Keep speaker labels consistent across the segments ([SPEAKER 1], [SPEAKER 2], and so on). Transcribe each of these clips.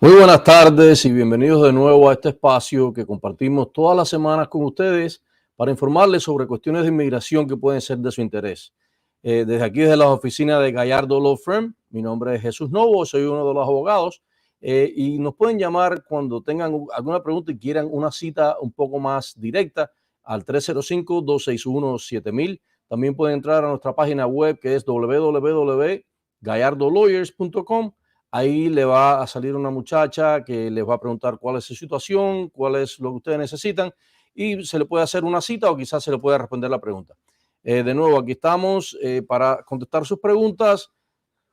[SPEAKER 1] Muy buenas tardes y bienvenidos de nuevo a este espacio que compartimos todas las semanas con ustedes para informarles sobre cuestiones de inmigración que pueden ser de su interés. Desde aquí, desde las oficinas de Gallardo Law Firm, mi nombre es Jesús Novo, soy uno de los abogados y nos pueden llamar cuando tengan alguna pregunta y quieran una cita un poco más directa al 305-261-7000. También pueden entrar a nuestra página web que es www.gallardolawyers.com. Ahí le va a salir una muchacha que les va a preguntar cuál es su situación, cuál es lo que ustedes necesitan y se le puede hacer una cita o quizás se le puede responder la pregunta. De nuevo, aquí estamos para contestar sus preguntas.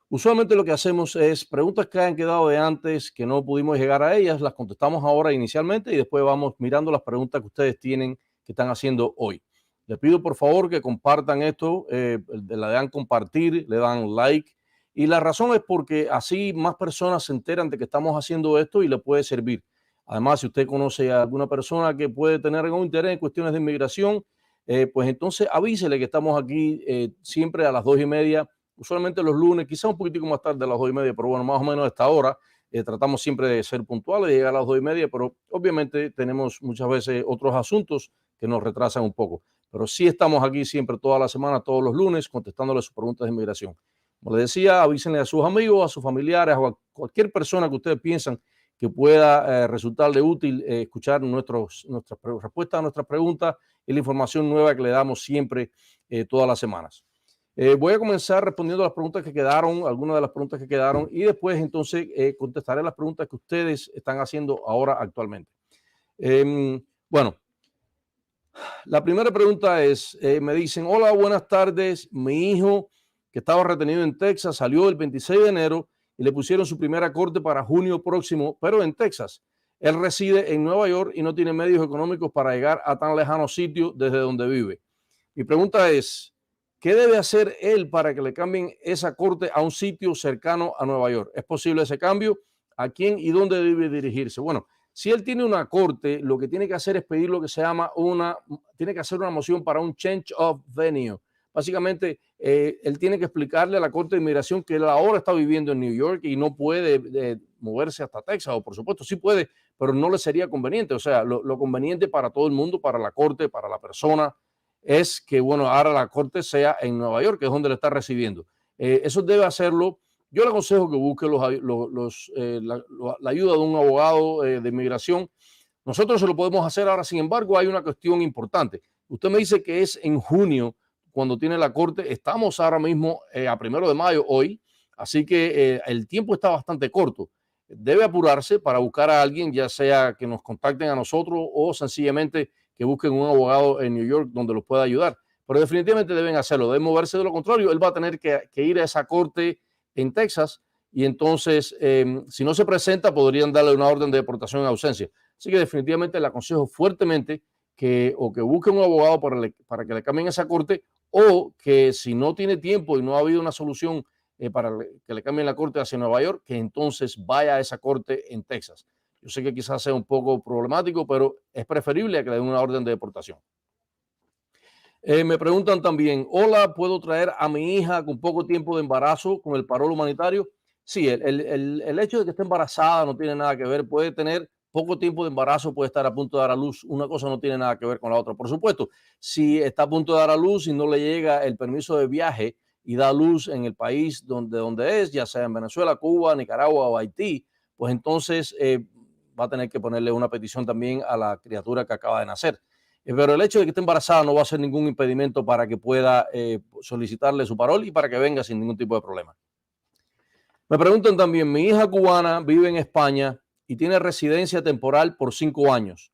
[SPEAKER 1] Usualmente lo que hacemos es preguntas que hayan quedado de antes, que no pudimos llegar a ellas, las contestamos ahora inicialmente y después vamos mirando las preguntas que ustedes tienen, que están haciendo hoy. Les pido por favor que compartan esto, le dan compartir, le dan like. Y la razón es porque así más personas se enteran de que estamos haciendo esto y le puede servir. Además, si usted conoce a alguna persona que puede tener algún interés en cuestiones de inmigración, pues entonces avísele que estamos aquí siempre a las 2:30, usualmente los lunes, quizá un poquitico más tarde a las 2:30, pero bueno, más o menos a esta hora. Tratamos siempre de ser puntuales, de llegar a las 2:30, pero obviamente tenemos muchas veces otros asuntos que nos retrasan un poco. Pero sí estamos aquí siempre toda la semana, todos los lunes, contestándole sus preguntas de inmigración. Como les decía, avísenle a sus amigos, a sus familiares, o a cualquier persona que ustedes piensan que pueda resultarle útil escuchar nuestras respuestas a nuestras preguntas y la información nueva que le damos siempre todas las semanas. Voy a comenzar respondiendo a las preguntas que quedaron, algunas de las preguntas que quedaron, y después entonces contestaré las preguntas que ustedes están haciendo ahora actualmente. Bueno, la primera pregunta es, me dicen, hola, buenas tardes, mi hijo que estaba retenido en Texas salió el 26 de enero y le pusieron su primera corte para junio próximo, pero en Texas. Él reside en Nueva York y no tiene medios económicos para llegar a tan lejano sitio desde donde vive. Mi pregunta es, ¿qué debe hacer él para que le cambien esa corte a un sitio cercano a Nueva York? ¿Es posible ese cambio? ¿A quién y dónde debe dirigirse? Bueno, si él tiene una corte, lo que tiene que hacer es pedir lo que se llama tiene que hacer una moción para un change of venue. Básicamente, él tiene que explicarle a la Corte de Inmigración que él ahora está viviendo en New York y no puede moverse hasta Texas, o por supuesto sí puede, pero no le sería conveniente. O sea, lo conveniente para todo el mundo, para la Corte, para la persona, es que, bueno, ahora la corte sea en Nueva York, que es donde le está recibiendo. Eso debe hacerlo. Yo le aconsejo que busque la ayuda de un abogado de inmigración. Nosotros se lo podemos hacer ahora, sin embargo, hay una cuestión importante. Usted me dice que es en junio cuando tiene la corte. Estamos ahora mismo a 1 de mayo hoy, así que el tiempo está bastante corto. Debe apurarse para buscar a alguien, ya sea que nos contacten a nosotros o sencillamente que busquen un abogado en New York donde los pueda ayudar. Pero definitivamente deben hacerlo, deben moverse. De lo contrario, él va a tener que ir a esa corte en Texas y entonces, si no se presenta, podrían darle una orden de deportación en ausencia. Así que definitivamente le aconsejo fuertemente que busque un abogado para que le cambien esa corte, o que si no tiene tiempo y no ha habido una solución para que le cambien la corte hacia Nueva York, que entonces vaya a esa corte en Texas. Yo sé que quizás sea un poco problemático, pero es preferible a que le den una orden de deportación. Me preguntan también, hola, ¿puedo traer a mi hija con poco tiempo de embarazo con el parol humanitario? Sí, el hecho de que esté embarazada no tiene nada que ver. Puede tener poco tiempo de embarazo, puede estar a punto de dar a luz. Una cosa no tiene nada que ver con la otra. Por supuesto, si está a punto de dar a luz y no le llega el permiso de viaje y da a luz en el país donde es, ya sea en Venezuela, Cuba, Nicaragua o Haití, pues entonces va a tener que ponerle una petición también a la criatura que acaba de nacer. Pero el hecho de que esté embarazada no va a ser ningún impedimento para que pueda solicitarle su parol y para que venga sin ningún tipo de problema. Me preguntan también, mi hija cubana vive en España y tiene residencia temporal por 5 años.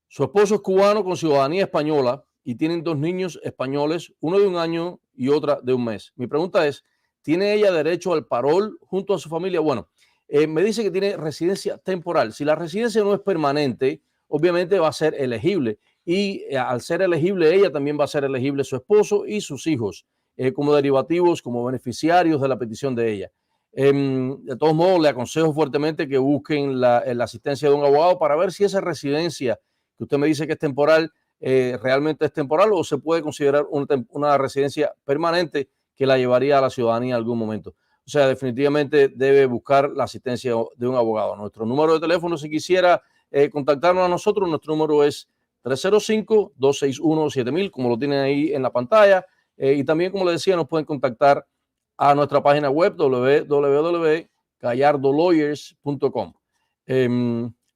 [SPEAKER 1] Su esposo es cubano con ciudadanía española y tienen 2 niños españoles, uno de 1 año y otra de 1 mes. Mi pregunta es, ¿tiene ella derecho al parol junto a su familia? Bueno, me dice que tiene residencia temporal. Si la residencia no es permanente, obviamente va a ser elegible. Y al ser elegible, ella también va a ser elegible, su esposo y sus hijos, como derivativos, como beneficiarios de la petición de ella. De todos modos, le aconsejo fuertemente que busquen la asistencia de un abogado para ver si esa residencia que usted me dice que es temporal, realmente es temporal, o se puede considerar una residencia permanente que la llevaría a la ciudadanía en algún momento. O sea, definitivamente debe buscar la asistencia de un abogado. Nuestro número de teléfono, si quisiera contactarnos a nosotros, nuestro número es 305-261-7000, como lo tienen ahí en la pantalla. Y también, como les decía, nos pueden contactar a nuestra página web www.gallardolawyers.com.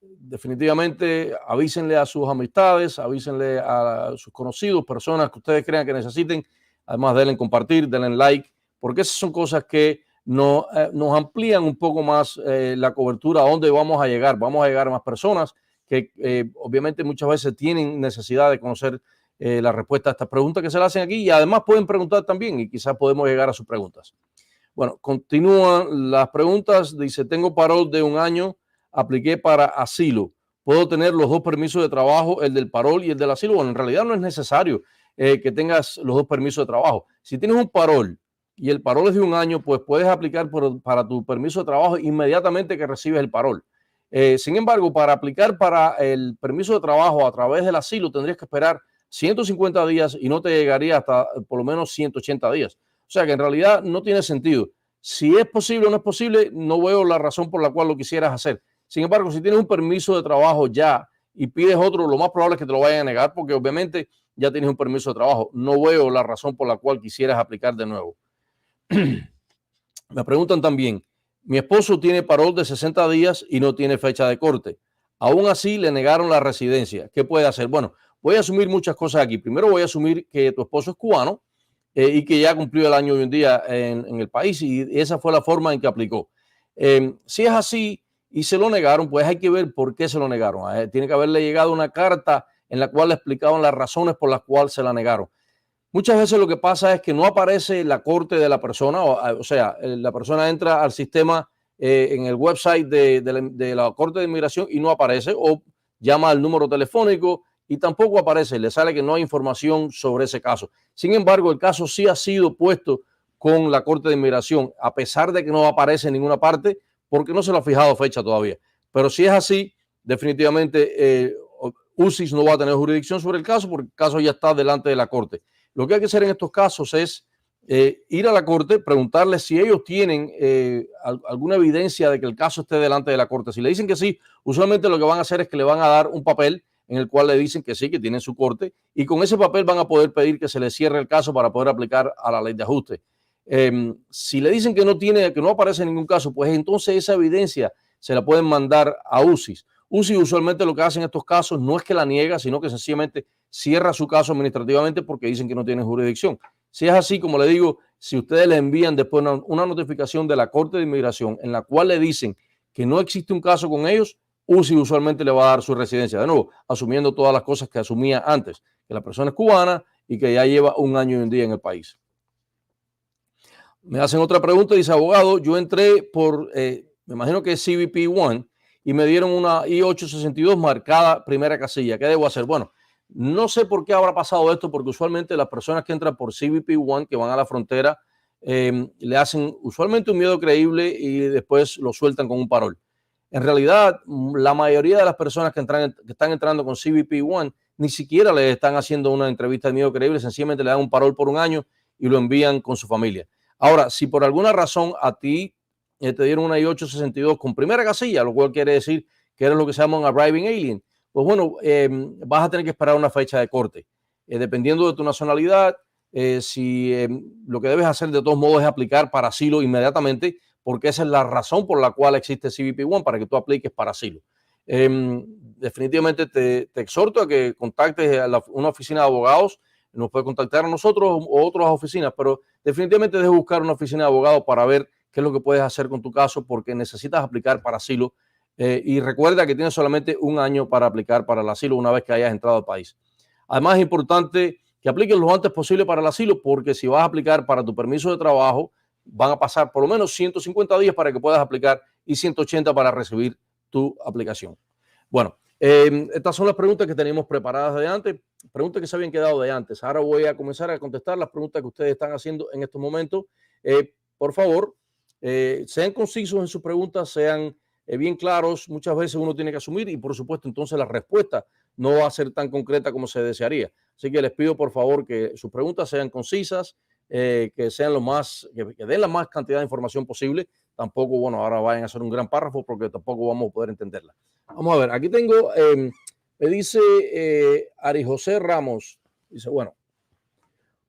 [SPEAKER 1] Definitivamente avísenle a sus amistades, avísenle a sus conocidos, personas que ustedes crean que necesiten. Además, denle compartir, denle like, porque esas son cosas que nos amplían un poco más la cobertura a dónde vamos a llegar. Vamos a llegar a más personas que obviamente muchas veces tienen necesidad de conocer la respuesta a estas preguntas que se le hacen aquí, y además pueden preguntar también y quizás podemos llegar a sus preguntas. Bueno, continúan las preguntas. Dice, tengo parol de 1 año, apliqué para asilo. ¿Puedo tener los 2 permisos de trabajo, el del parol y el del asilo? Bueno, en realidad no es necesario que tengas los 2 permisos de trabajo. Si tienes un parol y el parol es de 1 año, pues puedes aplicar para tu permiso de trabajo inmediatamente que recibes el parol. Sin embargo, para aplicar para el permiso de trabajo a través del asilo tendrías que esperar 150 días y no te llegaría hasta por lo menos 180 días. O sea que en realidad no tiene sentido. Si es posible o no es posible, no veo la razón por la cual lo quisieras hacer. Sin embargo, si tienes un permiso de trabajo ya y pides otro, lo más probable es que te lo vayan a negar porque obviamente ya tienes un permiso de trabajo. No veo la razón por la cual quisieras aplicar de nuevo. Me preguntan también, mi esposo tiene parol de 60 días y no tiene fecha de corte. Aún así le negaron la residencia. ¿Qué puede hacer? Bueno, voy a asumir muchas cosas aquí. Primero voy a asumir que tu esposo es cubano y que ya cumplió el año hoy en día en el país, y esa fue la forma en que aplicó. Si es así y se lo negaron, pues hay que ver por qué se lo negaron. Tiene que haberle llegado una carta en la cual le explicaban las razones por las cuales se la negaron. Muchas veces lo que pasa es que no aparece la corte de la persona, o sea, la persona entra al sistema en el website de la Corte de Inmigración y no aparece, o llama al número telefónico y tampoco aparece, le sale que no hay información sobre ese caso. Sin embargo, el caso sí ha sido puesto con la Corte de Inmigración, a pesar de que no aparece en ninguna parte, porque no se le ha fijado fecha todavía. Pero si es así, definitivamente UCIS no va a tener jurisdicción sobre el caso, porque el caso ya está delante de la Corte. Lo que hay que hacer en estos casos es ir a la corte, preguntarles si ellos tienen alguna evidencia de que el caso esté delante de la corte. Si le dicen que sí, usualmente lo que van a hacer es que le van a dar un papel en el cual le dicen que sí, que tienen su corte, y con ese papel van a poder pedir que se le cierre el caso para poder aplicar a la ley de ajuste. Si le dicen que no tiene, que no aparece ningún caso, pues entonces esa evidencia se la pueden mandar a UCIS. UCIS usualmente lo que hace en estos casos no es que la niega, sino que sencillamente cierra su caso administrativamente porque dicen que no tienen jurisdicción. Si es así, como le digo, si ustedes le envían después una notificación de la Corte de Inmigración en la cual le dicen que no existe un caso con ellos, UCI usualmente le va a dar su residencia. De nuevo, asumiendo todas las cosas que asumía antes, que la persona es cubana y que ya lleva 1 año y 1 día en el país. Me hacen otra pregunta, dice, abogado, yo entré por, me imagino que es CBP One, y me dieron una I-862 marcada primera casilla. ¿Qué debo hacer? Bueno, no sé por qué habrá pasado esto, porque usualmente las personas que entran por CBP One, que van a la frontera, le hacen usualmente un miedo creíble y después lo sueltan con un parol. En realidad, la mayoría de las personas que están entrando con CBP One ni siquiera le están haciendo una entrevista de miedo creíble, sencillamente le dan un parol por 1 año y lo envían con su familia. Ahora, si por alguna razón a ti te dieron una I-862 con primera casilla, lo cual quiere decir que eres lo que se llama un arriving alien, pues bueno, vas a tener que esperar una fecha de corte. Dependiendo de tu nacionalidad, lo que debes hacer de todos modos es aplicar para asilo inmediatamente, porque esa es la razón por la cual existe CBP One, para que tú apliques para asilo. Definitivamente te exhorto a que contactes a una oficina de abogados. Nos puede contactar a nosotros o otras oficinas, pero definitivamente debes buscar una oficina de abogados para ver qué es lo que puedes hacer con tu caso, porque necesitas aplicar para asilo. Y recuerda que tienes solamente 1 año para aplicar para el asilo una vez que hayas entrado al país. Además, es importante que apliques lo antes posible para el asilo, porque si vas a aplicar para tu permiso de trabajo, van a pasar por lo menos 150 días para que puedas aplicar y 180 para recibir tu aplicación. Bueno, estas son las preguntas que teníamos preparadas de antes, preguntas que se habían quedado de antes. Ahora voy a comenzar a contestar las preguntas que ustedes están haciendo en estos momentos. Por favor, sean concisos en sus preguntas, sean bien claros. Muchas veces uno tiene que asumir y por supuesto entonces la respuesta no va a ser tan concreta como se desearía. Así que les pido por favor que sus preguntas sean concisas, que sean que den la más cantidad de información posible. Tampoco, bueno, ahora vayan a hacer un gran párrafo porque tampoco vamos a poder entenderla. Vamos a ver, aquí tengo, me dice Ari José Ramos, dice, bueno,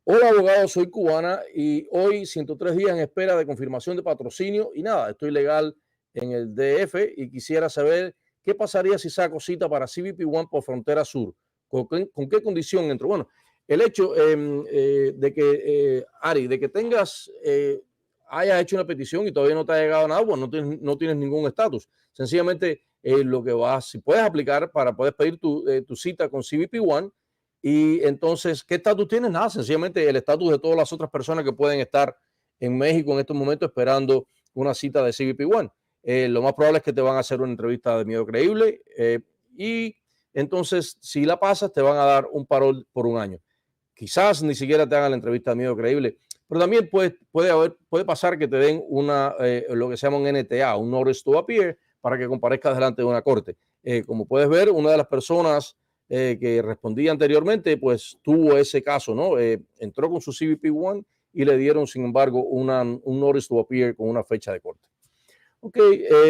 [SPEAKER 1] hola abogado, soy cubana y hoy 103 días en espera de confirmación de patrocinio y nada, estoy legal en el DF y quisiera saber qué pasaría si saco cita para CBP One por Frontera Sur. ¿Con qué condición entro? Bueno, el hecho de que, Ari, de que hayas hecho una petición y todavía no te ha llegado nada, bueno, no tienes ningún estatus. Sencillamente, lo que si puedes aplicar para poder pedir tu cita con CBP One. Y entonces, ¿qué estatus tienes? Nada, sencillamente el estatus de todas las otras personas que pueden estar en México en estos momentos esperando una cita de CBP One. Lo más probable es que te van a hacer una entrevista de miedo creíble y entonces, si la pasas, te van a dar un parol por un año. Quizás ni siquiera te hagan la entrevista de miedo creíble, pero también puede pasar que te den lo que se llama un NTA, un Notice to Appear, para que comparezcas delante de una corte. Como puedes ver, una de las personas que respondía anteriormente, pues tuvo ese caso, ¿no? Entró con su CBP One y le dieron, sin embargo, un Notice to Appear con una fecha de corte. Ok,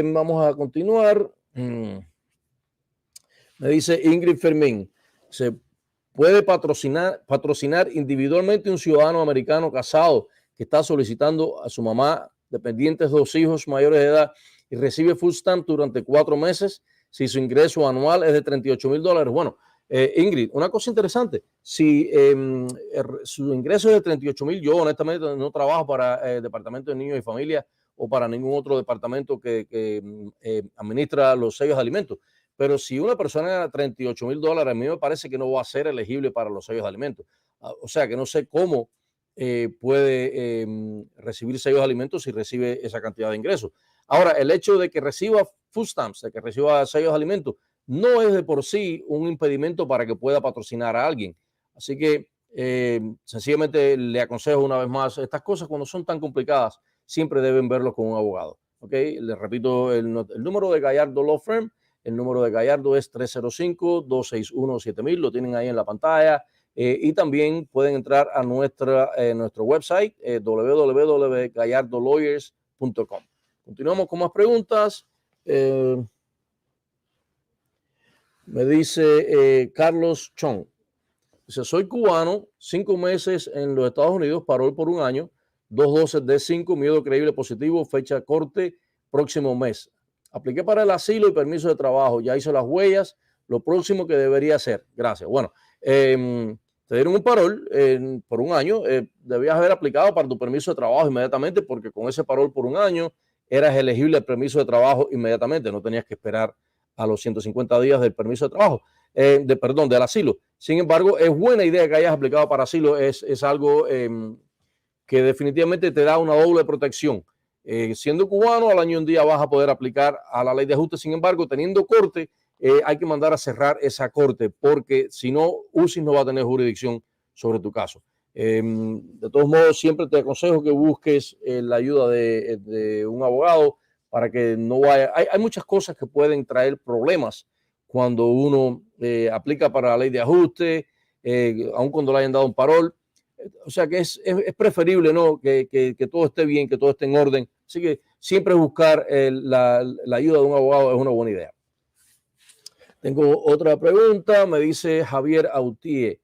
[SPEAKER 1] vamos a continuar. Me dice Ingrid Fermín, se puede patrocinar individualmente un ciudadano americano casado que está solicitando a su mamá, dependientes, 2 hijos mayores de edad y recibe full stamp durante 4 meses si su ingreso anual es de $38,000. Bueno, Ingrid, una cosa interesante, si su ingreso es de 38,000, yo honestamente no trabajo para el Departamento de Niños y Familia o para ningún otro departamento que administra los sellos de alimentos. Pero si una persona gana $38,000, a mí me parece que no va a ser elegible para los sellos de alimentos. O sea que no sé cómo puede recibir sellos de alimentos si recibe esa cantidad de ingresos. Ahora, el hecho de que reciba food stamps, de que reciba sellos de alimentos, no es de por sí un impedimento para que pueda patrocinar a alguien. Así que sencillamente le aconsejo una vez más, estas cosas cuando son tan complicadas, siempre deben verlo con un abogado. ¿Ok? Les repito el número de Gallardo Law Firm. El número de Gallardo es 305-261-7000. Lo tienen ahí en la pantalla. Y también pueden entrar a nuestro website, www.gallardolawyers.com. Continuamos con más preguntas. Me dice Carlos Chong. Dice, soy cubano, 5 meses en los Estados Unidos, parol por un año, 212D5, miedo creíble positivo, fecha corte, próximo mes. Apliqué para el asilo y permiso de trabajo, ya hice las huellas, lo próximo que debería hacer. Gracias. Bueno, te dieron un parol por un año, debías haber aplicado para tu permiso de trabajo inmediatamente porque con ese parol por un año eras elegible al permiso de trabajo inmediatamente, no tenías que esperar a los 150 días del permiso de trabajo, del asilo. Sin embargo, es buena idea que hayas aplicado para asilo, es algo que definitivamente te da una doble protección. Siendo cubano, al año y un día vas a poder aplicar a la ley de ajuste. Sin embargo, teniendo corte, hay que mandar a cerrar esa corte porque si no, UCIS no va a tener jurisdicción sobre tu caso. De todos modos, siempre te aconsejo que busques la ayuda de un abogado para que no vaya. Hay muchas cosas que pueden traer problemas cuando uno aplica para la ley de ajuste, aun cuando le hayan dado un parol. O sea que es preferible, ¿no? Que todo esté bien, que todo esté en orden. Así que siempre buscar la ayuda de un abogado es una buena idea. Tengo otra pregunta, me dice Javier Autie.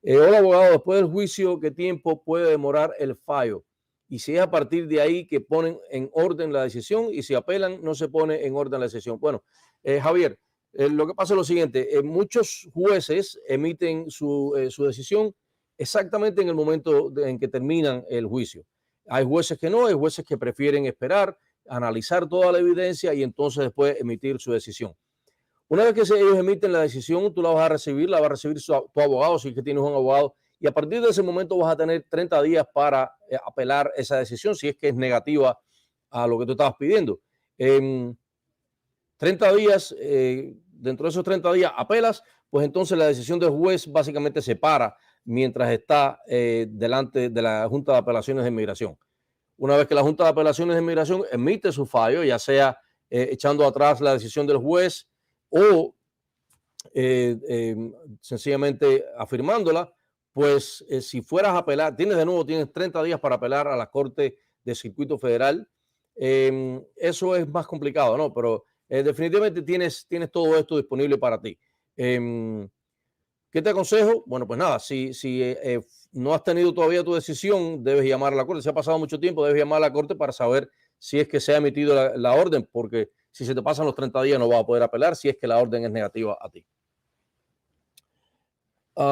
[SPEAKER 1] Hola abogado, después del juicio, ¿qué tiempo puede demorar el fallo? Y si es a partir de ahí que ponen en orden la decisión y si apelan no se pone en orden la decisión. Bueno, Javier, lo que pasa es lo siguiente, muchos jueces emiten su decisión exactamente en el momento en que terminan el juicio. Hay jueces que no, hay jueces que prefieren esperar, analizar toda la evidencia y entonces después emitir su decisión. Una vez que ellos emiten la decisión, tú la va a recibir tu abogado, si es que tienes un abogado, y a partir de ese momento vas a tener 30 días para apelar esa decisión, si es que es negativa a lo que tú estabas pidiendo. 30 días, dentro de esos 30 días apelas, pues entonces la decisión del juez básicamente se para mientras está delante de la Junta de Apelaciones de Inmigración. Una vez que la Junta de Apelaciones de Inmigración emite su fallo, ya sea echando atrás la decisión del juez o sencillamente afirmándola, pues si fueras a apelar, tienes 30 días para apelar a la Corte de Circuito Federal. Eso es más complicado, ¿no? Pero definitivamente tienes todo esto disponible para ti. ¿Qué te aconsejo? Bueno, pues nada, si no has tenido todavía tu decisión, debes llamar a la Corte. Si ha pasado mucho tiempo, debes llamar a la Corte para saber si es que se ha emitido la orden, porque si se te pasan los 30 días no vas a poder apelar si es que la orden es negativa a ti.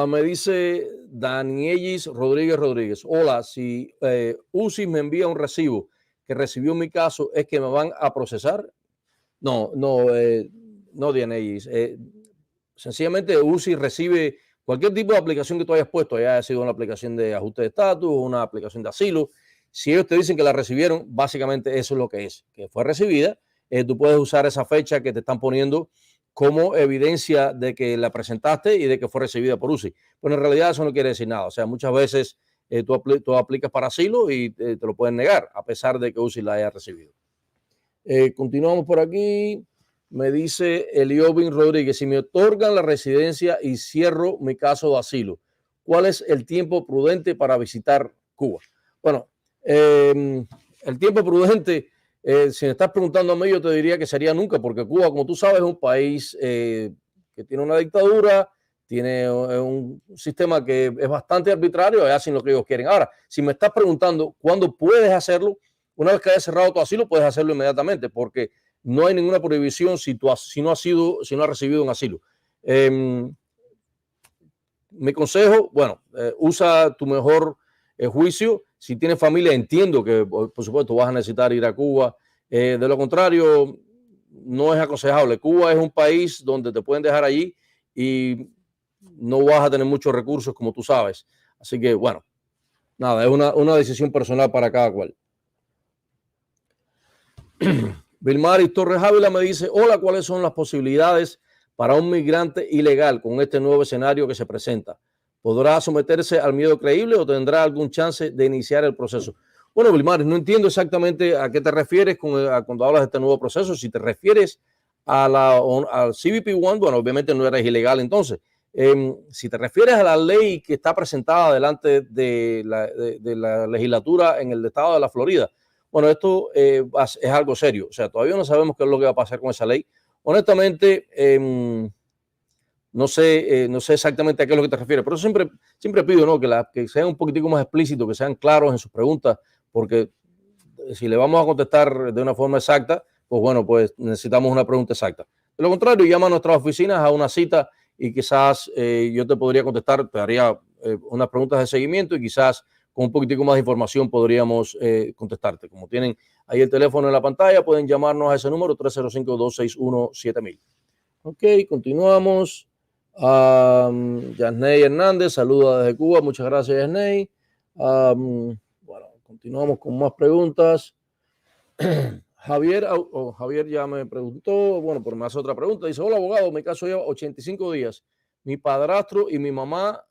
[SPEAKER 1] Me dice Danielis Rodríguez. Hola, si UCI me envía un recibo que recibió mi caso, ¿es que me van a procesar? No, Danielis. Sencillamente UCI recibe cualquier tipo de aplicación que tú hayas puesto, ya haya sido una aplicación de ajuste de estatus, una aplicación de asilo. Si ellos te dicen que la recibieron, básicamente eso es lo que es, que fue recibida. Tú puedes usar esa fecha que te están poniendo como evidencia de que la presentaste y de que fue recibida por UCI. Pero en realidad eso no quiere decir nada. O sea, muchas veces tú aplicas para asilo y te lo pueden negar, a pesar de que UCI la haya recibido. Continuamos por aquí. Me dice Eliobin Rodríguez, si me otorgan la residencia y cierro mi caso de asilo, ¿cuál es el tiempo prudente para visitar Cuba? Bueno, el tiempo prudente, si me estás preguntando a mí, yo te diría que sería nunca, porque Cuba, como tú sabes, es un país que tiene una dictadura, tiene un sistema que es bastante arbitrario y hacen lo que ellos quieren. Ahora, si me estás preguntando cuándo puedes hacerlo, una vez que hayas cerrado tu asilo, puedes hacerlo inmediatamente, porque no hay ninguna prohibición si no has recibido un asilo. Mi consejo, bueno, usa tu mejor juicio. Si tienes familia, entiendo que, por supuesto, vas a necesitar ir a Cuba. De lo contrario, no es aconsejable. Cuba es un país donde te pueden dejar allí y no vas a tener muchos recursos, como tú sabes. Así que, bueno, nada, es una decisión personal para cada cual. Vilmaris Torres Ávila me dice, hola, ¿cuáles son las posibilidades para un migrante ilegal con este nuevo escenario que se presenta? ¿Podrá someterse al miedo creíble o tendrá algún chance de iniciar el proceso? Bueno, Vilmaris, no entiendo exactamente a qué te refieres cuando hablas de este nuevo proceso. Si te refieres al CBP-1, bueno, obviamente no eres ilegal entonces. Si te refieres a la ley que está presentada delante de la legislatura en el estado de la Florida, bueno, esto es algo serio. O sea, todavía no sabemos qué es lo que va a pasar con esa ley. Honestamente, no sé exactamente a qué es lo que te refieres, pero siempre pido, ¿no? que sean un poquitico más explícitos, que sean claros en sus preguntas, porque si le vamos a contestar de una forma exacta, pues bueno, pues necesitamos una pregunta exacta. De lo contrario, llama a nuestras oficinas a una cita y quizás yo te podría contestar, te haría unas preguntas de seguimiento y quizás con un poquitico más de información podríamos contestarte. Como tienen ahí el teléfono en la pantalla, pueden llamarnos a ese número 305-261-7000. Ok, continuamos. Yasney Hernández, saluda desde Cuba. Muchas gracias, Yasney. Bueno, continuamos con más preguntas. Javier ya me preguntó, bueno, por más otra pregunta. Dice, hola, abogado, mi caso lleva 85 días. Mi padrastro y mi mamá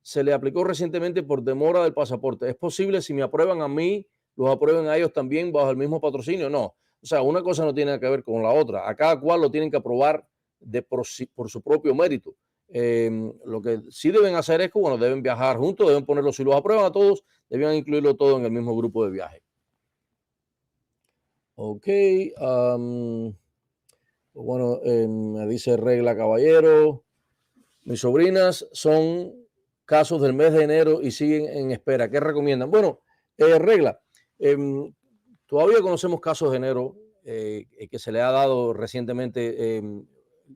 [SPEAKER 1] se le aplicó recientemente por demora del pasaporte. ¿Es posible si me aprueban a mí, los aprueben a ellos también bajo el mismo patrocinio? No. O sea, una cosa no tiene que ver con la otra. A cada cual lo tienen que aprobar por su propio mérito. Lo que sí deben hacer es que, bueno, deben viajar juntos, deben ponerlo, si los aprueban a todos, deben incluirlo todo en el mismo grupo de viaje. Ok. Bueno, me dice Regla Caballero. Mis sobrinas son casos del mes de enero y siguen en espera. ¿Qué recomiendan? Bueno, Regla, todavía conocemos casos de enero que se le ha dado recientemente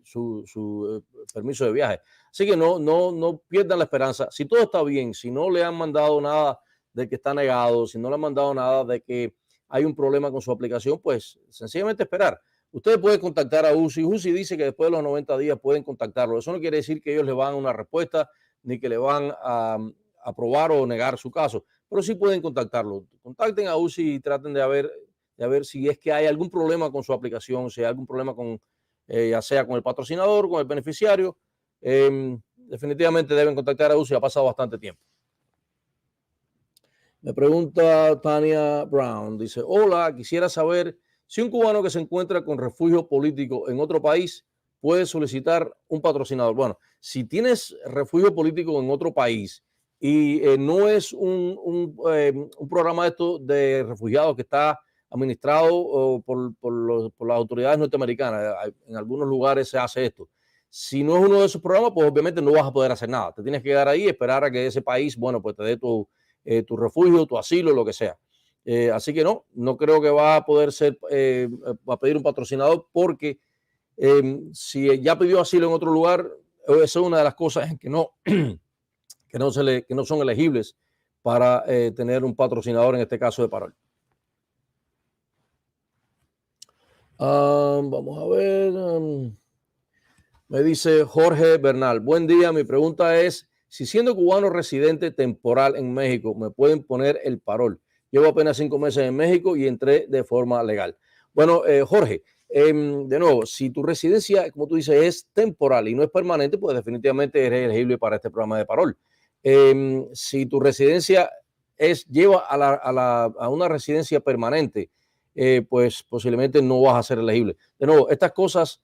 [SPEAKER 1] su permiso de viaje. Así que no pierdan la esperanza. Si todo está bien, si no le han mandado nada de que está negado, si no le han mandado nada de que hay un problema con su aplicación, pues sencillamente esperar. Ustedes pueden contactar a UCI. UCI dice que después de los 90 días pueden contactarlo. Eso no quiere decir que ellos le van a una respuesta ni que le van a aprobar o negar su caso, pero sí pueden contactarlo. Contacten a UCI y traten de ver si es que hay algún problema con su aplicación, si hay algún problema con, ya sea con el patrocinador, con el beneficiario. Definitivamente deben contactar a UCI. Ha pasado bastante tiempo. Me pregunta Tania Brown. Dice, hola, quisiera saber si un cubano que se encuentra con refugio político en otro país puede solicitar un patrocinador. Bueno, si tienes refugio político en otro país y no es un programa de refugiados que está administrado por las autoridades norteamericanas. En algunos lugares se hace esto. Si no es uno de esos programas, pues obviamente no vas a poder hacer nada. Te tienes que quedar ahí y esperar a que ese país, bueno, pues te dé tu refugio, tu asilo, lo que sea. Así que no creo que va a poder ser, va a pedir un patrocinador porque si ya pidió asilo en otro lugar, esa es una de las cosas en que que no son elegibles para tener un patrocinador, en este caso de Parol. Vamos a ver. Me dice Jorge Bernal. Buen día. Mi pregunta es, si siendo cubano residente temporal en México, me pueden poner el parol. Llevo apenas 5 meses en México y entré de forma legal. Bueno, Jorge, de nuevo, si tu residencia, como tú dices, es temporal y no es permanente, pues definitivamente eres elegible para este programa de parol. Si tu residencia lleva a una residencia permanente, pues posiblemente no vas a ser elegible. De nuevo, estas cosas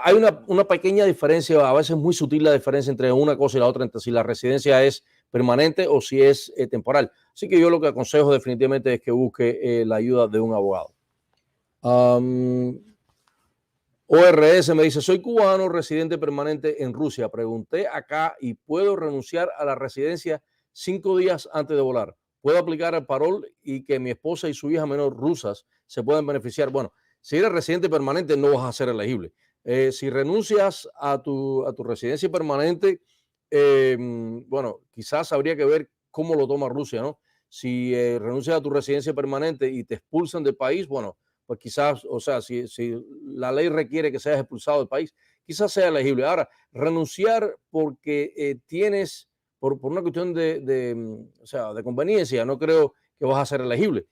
[SPEAKER 1] hay una pequeña diferencia, a veces muy sutil la diferencia entre una cosa y la otra, entre si la residencia es permanente o si es temporal. Así que yo lo que aconsejo definitivamente es que busque la ayuda de un abogado. ORS me dice, soy cubano, residente permanente en Rusia. Pregunté acá y puedo renunciar a la residencia 5 días antes de volar. ¿Puedo aplicar el parol y que mi esposa y su hija menor rusas se puedan beneficiar? Bueno, si eres residente permanente no vas a ser elegible. Si renuncias a tu residencia permanente, bueno, quizás habría que ver cómo lo toma Rusia, ¿no? Si renuncias a tu residencia permanente y te expulsan del país, bueno, pues quizás, o sea, si la ley requiere que seas expulsado del país, quizás sea elegible. Ahora, renunciar porque tienes, por una cuestión o sea, de conveniencia, no creo que vas a ser elegible.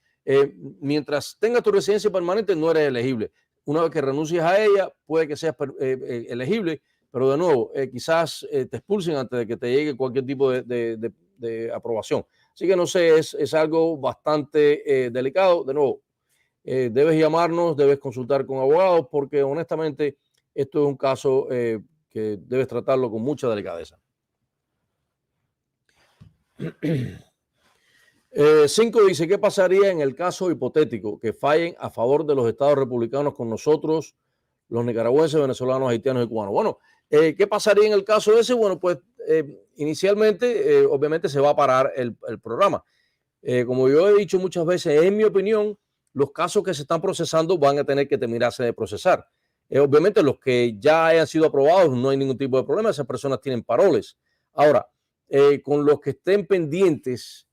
[SPEAKER 1] Mientras tengas tu residencia permanente, no eres elegible. Una vez que renuncies a ella, puede que seas elegible, pero de nuevo, quizás te expulsen antes de que te llegue cualquier tipo de aprobación. Así que no sé, es algo bastante delicado. De nuevo, debes llamarnos, debes consultar con abogados, porque honestamente esto es un caso que debes tratarlo con mucha delicadeza. 5 dice, ¿qué pasaría en el caso hipotético que fallen a favor de los estados republicanos con nosotros, los nicaragüenses, venezolanos, haitianos y cubanos? Bueno, ¿qué pasaría en el caso ese? Bueno, pues inicialmente, obviamente se va a parar el programa. Como yo he dicho muchas veces, en mi opinión, los casos que se están procesando van a tener que terminarse de procesar. Obviamente los que ya hayan sido aprobados no hay ningún tipo de problema, esas personas tienen paroles. Ahora, con los que estén pendientes,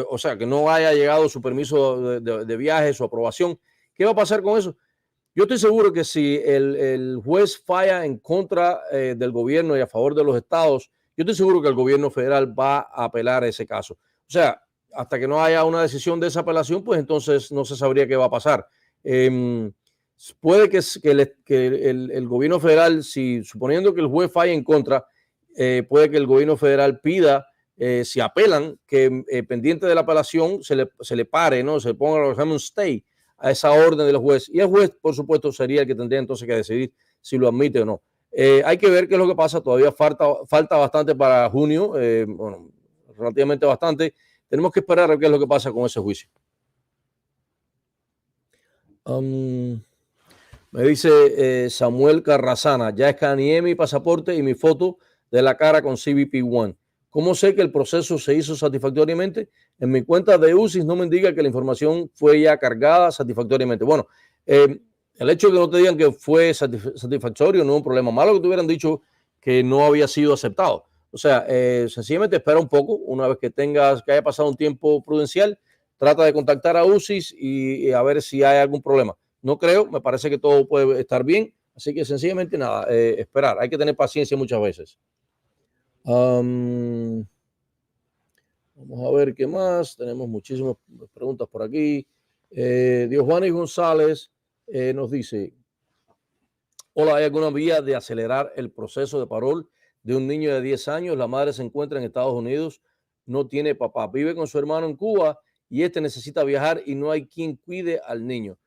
[SPEAKER 1] o sea, que no haya llegado su permiso de viaje, su aprobación, ¿qué va a pasar con eso? Yo estoy seguro que si el juez falla en contra del gobierno y a favor de los estados, yo estoy seguro que el gobierno federal va a apelar ese caso. O sea, hasta que no haya una decisión de esa apelación, pues entonces no se sabría qué va a pasar. Puede que el gobierno federal, suponiendo que el juez falle en contra, puede que el gobierno federal pida, si apelan, que pendiente de la apelación se le pare, ¿no? Se ponga lo que se llama un stay a esa orden del juez. Y el juez, por supuesto, sería el que tendría entonces que decidir si lo admite o no. Hay que ver qué es lo que pasa. Todavía falta bastante para junio, bueno, relativamente bastante. Tenemos que esperar a ver qué es lo que pasa con ese juicio. Me dice Samuel Carrazana, ya escaneé mi pasaporte y mi foto de la cara con CBP One. ¿Cómo sé que el proceso se hizo satisfactoriamente? En mi cuenta de UCIS no me indica que la información fue ya cargada satisfactoriamente. Bueno, el hecho de que no te digan que fue satisfactorio no es un problema. Malo que te hubieran dicho que no había sido aceptado. O sea, sencillamente espera un poco. Una vez que haya pasado un tiempo prudencial, trata de contactar a UCIS y a ver si hay algún problema. No creo, me parece que todo puede estar bien. Así que sencillamente nada, esperar. Hay que tener paciencia muchas veces. Vamos a ver qué más. Tenemos muchísimas preguntas por aquí. Dios Juan y González nos dice, hola, ¿hay alguna vía de acelerar el proceso de parol de un niño de 10 años? La madre se encuentra en Estados Unidos, no tiene papá, vive con su hermano en Cuba y este necesita viajar y no hay quien cuide al niño.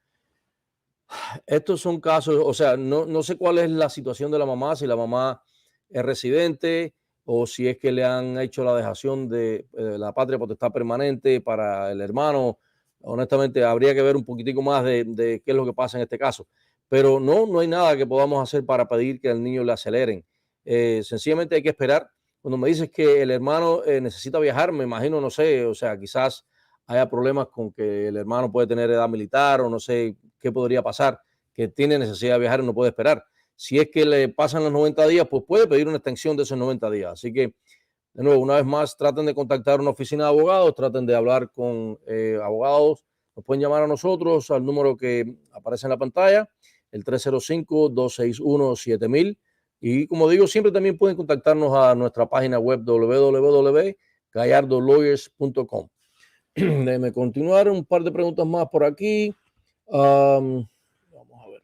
[SPEAKER 1] Estos son casos, o sea, no sé cuál es la situación de la mamá, si la mamá es residente, o si es que le han hecho la dejación de la patria potestad permanente para el hermano. Honestamente, habría que ver un poquitico más de qué es lo que pasa en este caso. Pero no hay nada que podamos hacer para pedir que al niño le aceleren. Sencillamente hay que esperar. Cuando me dices que el hermano necesita viajar, me imagino, no sé, o sea, quizás haya problemas con que el hermano puede tener edad militar o no sé qué podría pasar, que tiene necesidad de viajar y no puede esperar. Si es que le pasan los 90 días, pues puede pedir una extensión de esos 90 días. Así que, de nuevo, una vez más, traten de contactar una oficina de abogados, traten de hablar con abogados. Nos pueden llamar a nosotros al número que aparece en la pantalla, el 305-261-7000. Y como digo, siempre también pueden contactarnos a nuestra página web www.gallardolawyers.com. Déjeme continuar, un par de preguntas más por aquí. Vamos a ver.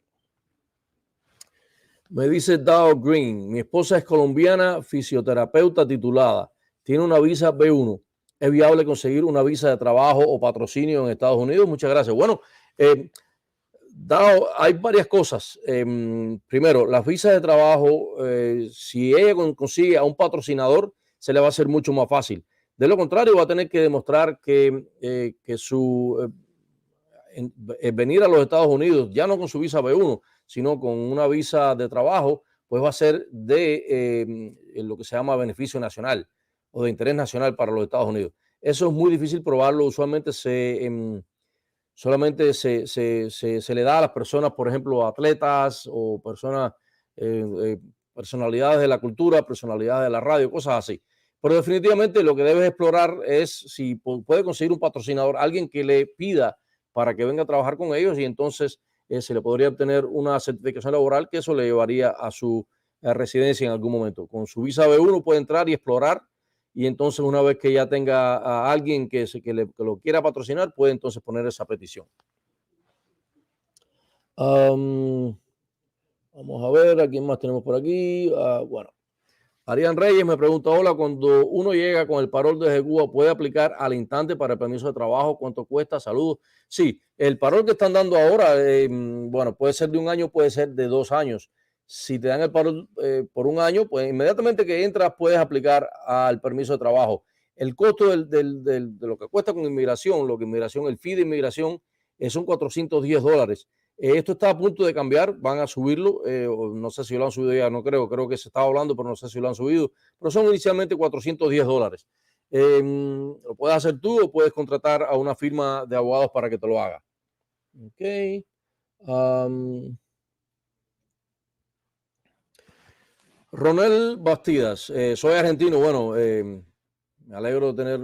[SPEAKER 1] Me dice Dow Green, mi esposa es colombiana, fisioterapeuta titulada, tiene una visa B1. ¿Es viable conseguir una visa de trabajo o patrocinio en Estados Unidos? Muchas gracias. Bueno, Dow, hay varias cosas. Primero, las visas de trabajo, si ella consigue a un patrocinador, se le va a hacer mucho más fácil. De lo contrario, va a tener que demostrar que su venir a los Estados Unidos, ya no con su visa B1, sino con una visa de trabajo, pues va a ser de lo que se llama beneficio nacional o de interés nacional para los Estados Unidos. Eso es muy difícil probarlo. Usualmente solamente se le da a las personas, por ejemplo, atletas o personas, personalidades de la cultura, personalidades de la radio, cosas así. Pero definitivamente lo que debes explorar es si puede conseguir un patrocinador, alguien que le pida para que venga a trabajar con ellos y entonces se le podría obtener una certificación laboral que eso le llevaría a su residencia en algún momento. Con su visa B1 puede entrar y explorar y entonces una vez que ya tenga a alguien que lo quiera patrocinar, puede entonces poner esa petición. Vamos a ver, ¿a quién más tenemos por aquí? Bueno, Arián Reyes me pregunta, hola, cuando uno llega con el parol desde Cuba, ¿puede aplicar al instante para el permiso de trabajo? ¿Cuánto cuesta? Saludos. Sí, el parol que están dando ahora, bueno, puede ser de un año, puede ser de 2 años. Si te dan el parol por un año, pues inmediatamente que entras puedes aplicar al permiso de trabajo. El costo de lo que cuesta con inmigración, el fee de inmigración, son $410. Esto está a punto de cambiar, van a subirlo, no sé si lo han subido ya, no creo que se estaba hablando, pero no sé si lo han subido, pero son inicialmente $410. Lo puedes hacer tú o puedes contratar a una firma de abogados para que te lo haga. Ok. Ronel Bastidas, soy argentino, bueno, me alegro de tener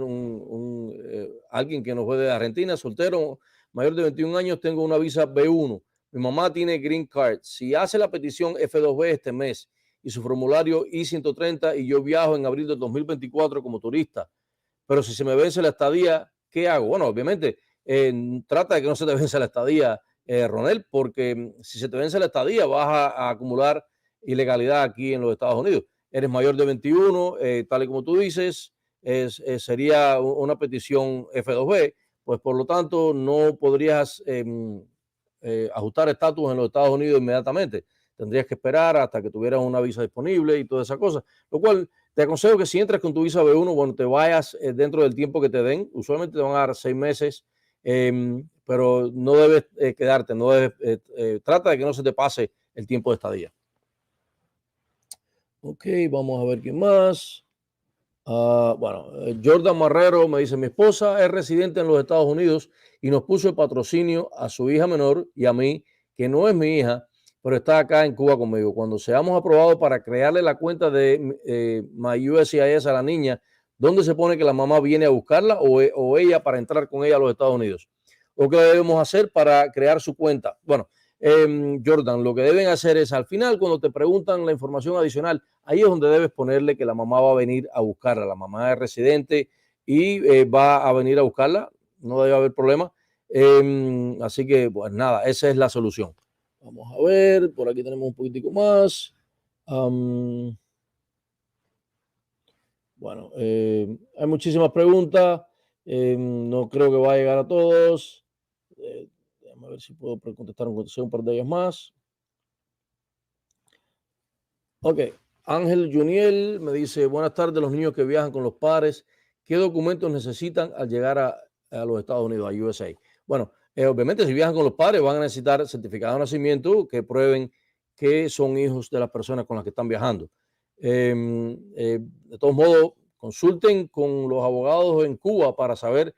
[SPEAKER 1] alguien que nos fue de Argentina, soltero, mayor de 21 años, tengo una visa B1. Mi mamá tiene Green Card. Si hace la petición F2B este mes y su formulario I-130 y yo viajo en abril de 2024 como turista, pero si se me vence la estadía, ¿qué hago? Bueno, obviamente, trata de que no se te vence la estadía, Ronel, porque si se te vence la estadía vas a acumular ilegalidad aquí en los Estados Unidos. Eres mayor de 21, tal y como tú dices, sería una petición F2B, pues por lo tanto no podrías ajustar estatus en los Estados Unidos inmediatamente. Tendrías que esperar hasta que tuvieras una visa disponible y toda esa cosa, lo cual te aconsejo que si entras con tu visa B1, bueno, te vayas dentro del tiempo que te den. Usualmente te van a dar 6 meses, pero no debes quedarte, no debes, trata de que no se te pase el tiempo de estadía. Ok, vamos a ver quién más. Bueno, Jordan Marrero me dice, mi esposa es residente en los Estados Unidos y nos puso el patrocinio a su hija menor y a mí, que no es mi hija, pero está acá en Cuba conmigo. Cuando seamos aprobados para crearle la cuenta de MyUSCIS a la niña, ¿dónde se pone que la mamá viene a buscarla o ella para entrar con ella a los Estados Unidos? ¿O qué debemos hacer para crear su cuenta? Bueno, Jordan, lo que deben hacer es al final, cuando te preguntan la información adicional, ahí es donde debes ponerle que la mamá va a venir a buscarla. La mamá es residente y va a venir a buscarla. No debe haber problema. Así que, pues nada, esa es la solución. Vamos a ver, por aquí tenemos un poquitico más. Bueno, hay muchísimas preguntas. No creo que va a llegar a todos. Déjame ver si puedo contestar un par de ellas más. Ok, Ángel Juniel me dice, buenas tardes, los niños que viajan con los padres, ¿qué documentos necesitan al llegar a los Estados Unidos, a USA? Bueno, obviamente si viajan con los padres van a necesitar certificado de nacimiento que prueben que son hijos de las personas con las que están viajando. De todos modos, consulten con los abogados en Cuba para saber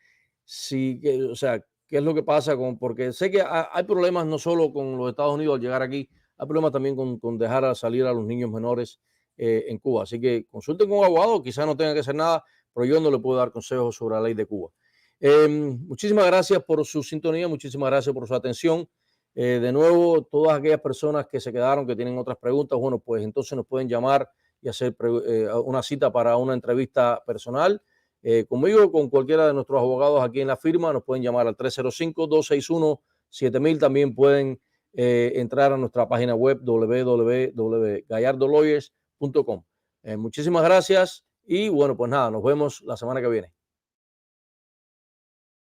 [SPEAKER 1] o sea, qué es lo que pasa porque sé que hay problemas no solo con los Estados Unidos al llegar aquí, hay problemas también con dejar salir a los niños menores en Cuba. Así que consulten con un abogado, quizás no tengan que hacer nada, pero yo no le puedo dar consejos sobre la ley de Cuba. Muchísimas gracias por su sintonía, muchísimas gracias por su atención. De nuevo, todas aquellas personas que se quedaron, que tienen otras preguntas, bueno, pues entonces nos pueden llamar y hacer una cita para una entrevista personal. Conmigo, con cualquiera de nuestros abogados aquí en la firma, nos pueden llamar al 305-261-7000. También pueden entrar a nuestra página web www.gallardolawyers.com. Muchísimas gracias y bueno, pues nada, nos vemos la semana que viene.